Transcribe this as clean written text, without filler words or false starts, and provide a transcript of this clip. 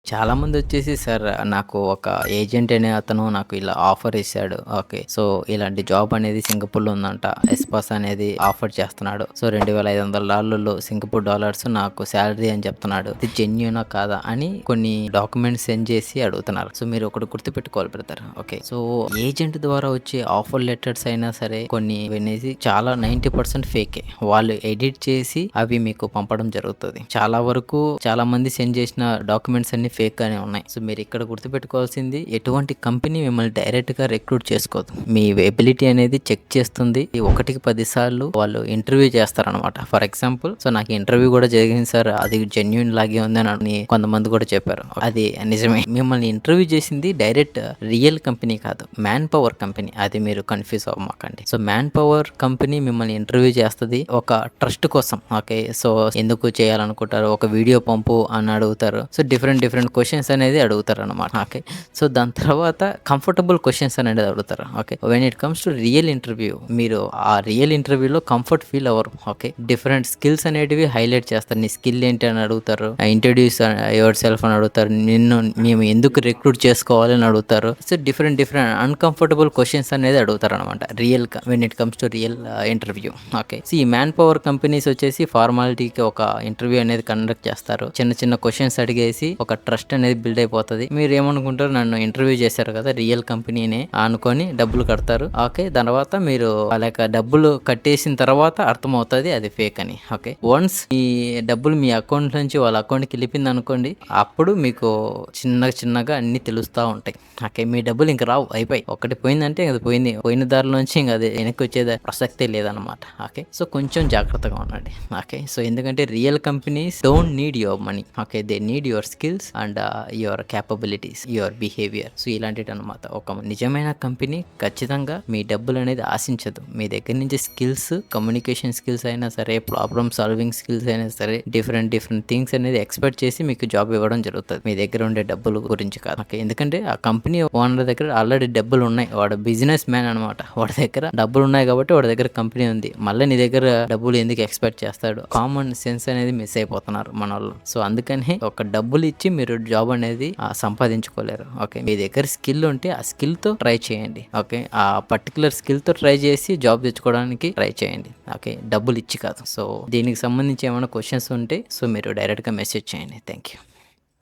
చాలా మందొచ్చేసి సార్ నాకు ఒక ఏజెంట్ అనే అతను నాకు ఇలా ఆఫర్ ఇచ్చాడు. ఓకే. సో, ఇలాంటి జాబ్ అనేది సింగపూర్‌లో ఉందంట. ఎస్పాస్ అనేది ఆఫర్ చేస్తున్నాడు. సో, $2,500 సింగపూర్ డాలర్స్ నాకు సాలరీ అని చెప్తున్నాడు. ఇది జెన్యూనా కాదా అని కొన్ని డాక్యుమెంట్స్ సెండ్ చేసి అడుగుతున్నారు. సో, మీరు ఒకటి గుర్తుపెట్టుకోవాలి బ్రదర్. ఓకే. సో, ఏజెంట్ ద్వారా వచ్చే ఆఫర్ లెటర్స్ అయినా సరే కొన్ని వినేసి చాలా 90% ఫేకే. వాళ్ళు ఎడిట్ చేసి అవి మీకు పంపడం జరుగుతది. చాలా వరకు చాలా మంది సెండ్ చేసిన డాక్యుమెంట్స్ అన్ని ఫేక్ గానే ఉన్నాయి. సో, మీరు ఇక్కడ గుర్తుపెట్టుకోవాల్సింది ఎటువంటి కంపెనీ మిమ్మల్ని డైరెక్ట్ గా రిక్రూట్ చేసుకోదు. మీ ఎబిలిటీ అనేది చెక్ చేస్తుంది. 1కి 10 సార్లు వాళ్ళు ఇంటర్వ్యూ చేస్తారనమాట. ఫర్ ఎగ్జాంపుల్ సో నాకు ఇంటర్వ్యూ కూడా జరిగింది సార్. అది జెన్యూన్ లాగే ఉందని అని కొంతమంది కూడా చెప్పారు. అది నిజమే. మిమ్మల్ని ఇంటర్వ్యూ చేసింది డైరెక్ట్ రియల్ కంపెనీ కాదు, మ్యాన్ పవర్ కంపెనీ. అది మీరు కన్ఫ్యూజ్ అవ్వమాకండి. సో మ్యాన్ పవర్ కంపెనీ మిమ్మల్ని ఇంటర్వ్యూ చేస్తుంది ఒక ట్రస్ట్ కోసం. ఓకే. సో ఎందుకు చేయాలనుకుంటారు, ఒక వీడియో పంపు అని అడుగుతారు. సో డిఫరెంట్ క్వశ్చన్స్ అనేది అడుగుతారు అనమాట. ఓకే. సో దాని తర్వాత కంఫర్టబుల్ క్వశ్చన్స్ అనేది అడుగుతారు. Okay. When it comes to real interview, మీరు ఆ రియల్ ఇంటర్వ్యూలో కంఫర్ట్ ఫీల్ అవ్వరు. ఓకే. డిఫరెంట్ స్కిల్స్ అనేటివి హైలైట్ చేస్తారు. నీ స్కిల్ ఏంటి అని అడుగుతారు. ఇంట్రడ్యూస్ యువర్ సెల్ఫ్ అని అడుగుతారు. నిన్ను మేము ఎందుకు రిక్రూట్ చేసుకోవాలి అని అడుగుతారు. సో డిఫరెంట్ అన్కంఫర్టబుల్ క్వశ్చన్స్ అనేది అడుగుతారు అనమాట రియల్ గా when it comes to real interview. Okay. So ఈ మ్యాన్ పవర్ కంపెనీస్ వచ్చేసి ఫార్మాలిటీకి ఒక ఇంటర్వ్యూ అనేది కండక్ట్ చేస్తారు. చిన్న క్వశ్చన్స్ అడిగేసి ఒక ట్రస్ట్ అనేది బిల్డ్ అయిపోతుంది. మీరు ఏమనుకుంటారు, నన్ను ఇంటర్వ్యూ చేశారు కదా రియల్ కంపెనీనే అనుకొని డబ్బులు కడతారు. ఓకే. తర్వాత మీరు వాళ్ళ డబ్బులు కట్టేసిన తర్వాత అర్థమవుతుంది అది ఫేక్ అని. ఓకే. వన్స్ ఈ డబ్బులు మీ అకౌంట్ నుంచి వాళ్ళ అకౌంట్కి వెళ్ళిపోయింది అనుకోండి, అప్పుడు మీకు చిన్నగా అన్ని తెలుస్తూ ఉంటాయి. ఓకే. మీ డబ్బులు ఇంక రావు, అయిపోయి. ఒకటి పోయిందంటే అది పోయింది. పోయిన దారిలోంచి ఇంక అది వెనక్కి వచ్చేది ప్రసక్తే లేదనమాట. ఓకే. సో కొంచెం జాగ్రత్తగా ఉండండి. ఓకే. సో ఎందుకంటే real companies don't need your money. Okay. They need your skills and your capabilities, your behaviour. So ఇలాంటివి అనమాట. ఒక నిజమైన కంపెనీ ఖచ్చితంగా మీ డబ్బులు అనేది ఆశించదు. మీ దగ్గర నుంచి స్కిల్స్, కమ్యూనికేషన్ స్కిల్స్ అయినా సరే, ప్రాబ్లమ్ సాల్వింగ్ స్కిల్స్ అయినా సరే, డిఫరెంట్ థింగ్స్ అనేది ఎక్స్పెక్ట్ చేసి మీకు జాబ్ ఇవ్వడం జరుగుతుంది. మీ దగ్గర ఉండే డబ్బులు గురించి కాదు. ఓకే. ఎందుకంటే ఆ కంపెనీ ఓనర్ దగ్గర ఆల్రెడీ డబ్బులు ఉన్నాయి. వాడు బిజినెస్ మ్యాన్ అనమాట. వాడి దగ్గర డబ్బులు ఉన్నాయి కాబట్టి వాడి దగ్గర కంపెనీ ఉంది. మళ్ళీ నీ దగ్గర డబ్బులు ఎందుకు ఎక్స్పెక్ట్ చేస్తాడు? కామన్ సెన్స్ అనేది మిస్ అయిపోతున్నారు మన వాళ్ళు. సో అందుకని ఒక డబ్బులు ఇచ్చి మీరు జాబ్ అనేది సంపాదించుకోలేరు. ఓకే. మీ దగ్గర స్కిల్ ఉంటే ఆ స్కిల్ తో ట్రై చేయండి. ఓకే. ఆ పర్టికులర్ స్కిల్ తో ట్రై చేసి జాబ్ తెచ్చుకోవడానికి ట్రై చేయండి. ఓకే. డబ్బులు ఇచ్చి కాదు. సో దీనికి సంబంధించి ఏమైనా క్వశ్చన్స్ ఉంటే సో మీరు డైరెక్ట్ గా మెసేజ్ చేయండి. Thank you.